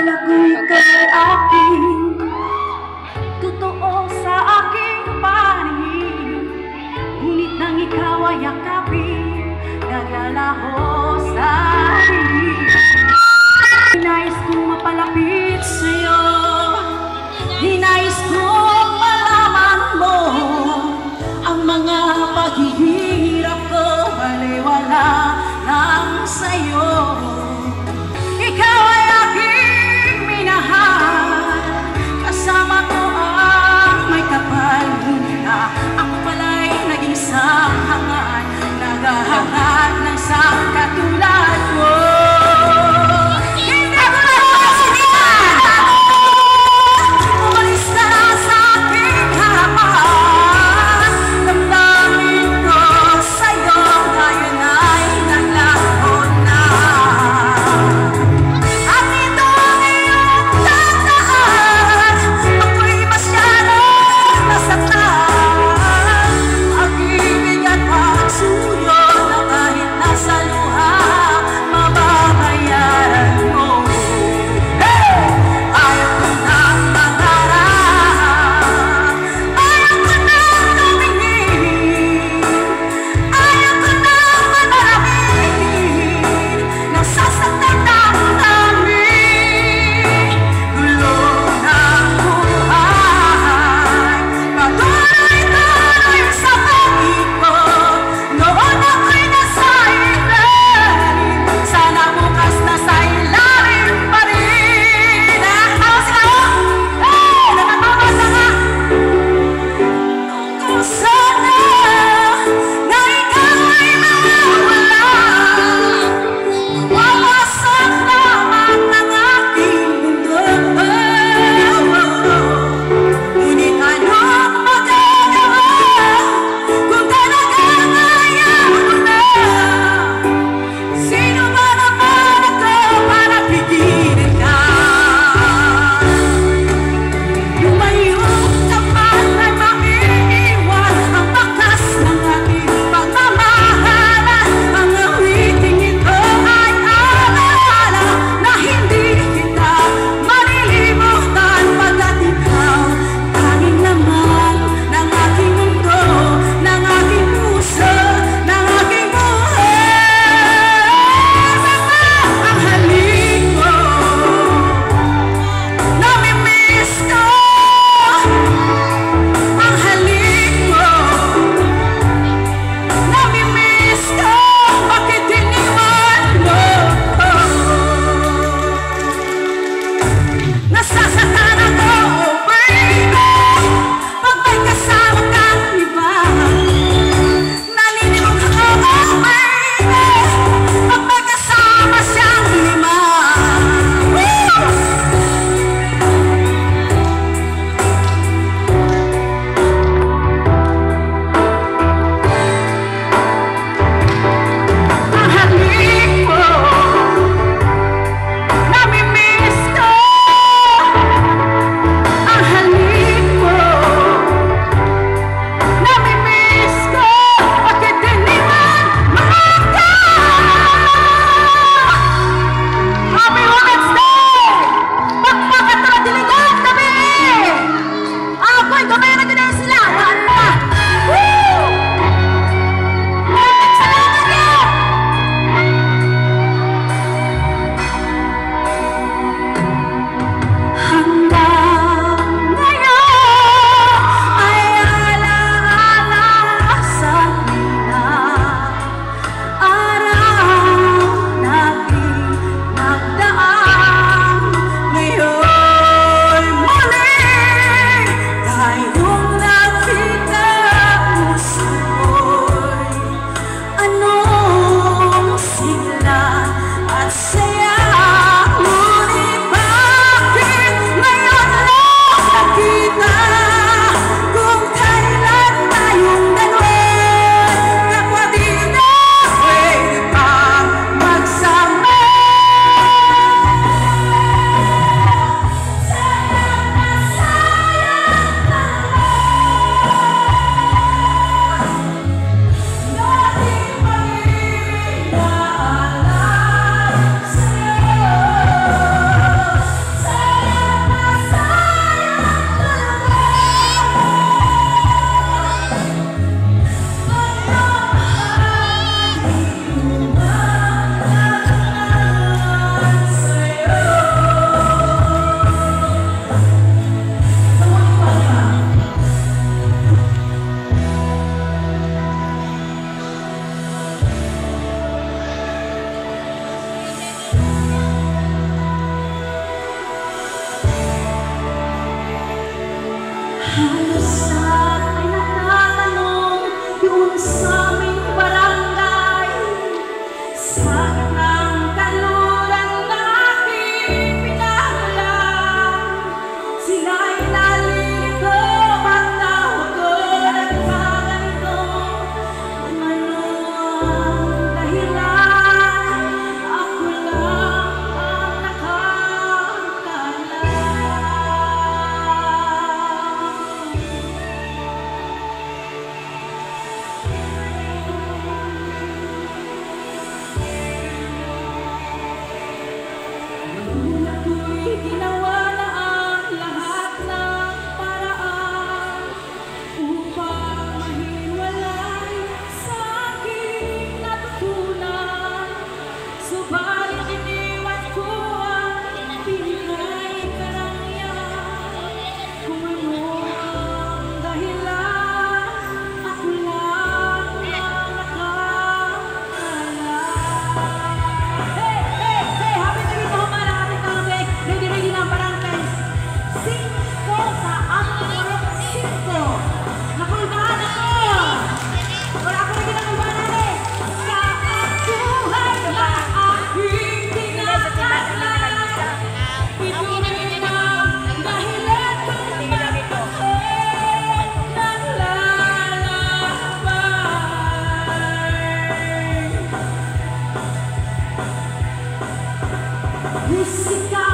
Kung ika'y aking totoo sa aking paningin, ngunit nang ikaw ay yakapin, naglalaho sa akin. Hinais kong mapalapit sa'yo, hinais kong malaman mo ang mga paghihirap ko, baliwala lang sa'yo. Ikaw ay aking minahal, kasama ko ang may kapal, na ako pala'y naging sahangan, naghahangad ng isang katulad mo. Halos lahat ay nagtatanong doon sa aming barangay. Sa gitnang kanluran na aking pinahalan, sila'y nalilito at tawag ko nagpaganito. Kung ano ang dahilan, ako lang ang nakakalam. Una ko'y ginawa na ang lahat ng paraan upang mahiwalay sa aking natutunan. Subalit iniwan ko ang pinay karangyaan. Kung ano ang dahilan, ako lang ang nakakalam. Hey, hey, hey! Happy to be home, happy to be ready, ready na ang barangay. 5 sa aming 5. Nakulbahan ako! Wala ako lagi na kulbahan eh! Sa buhay na aking tinatalan, ituloy na dahilan kung bakit naglalakbay. Musika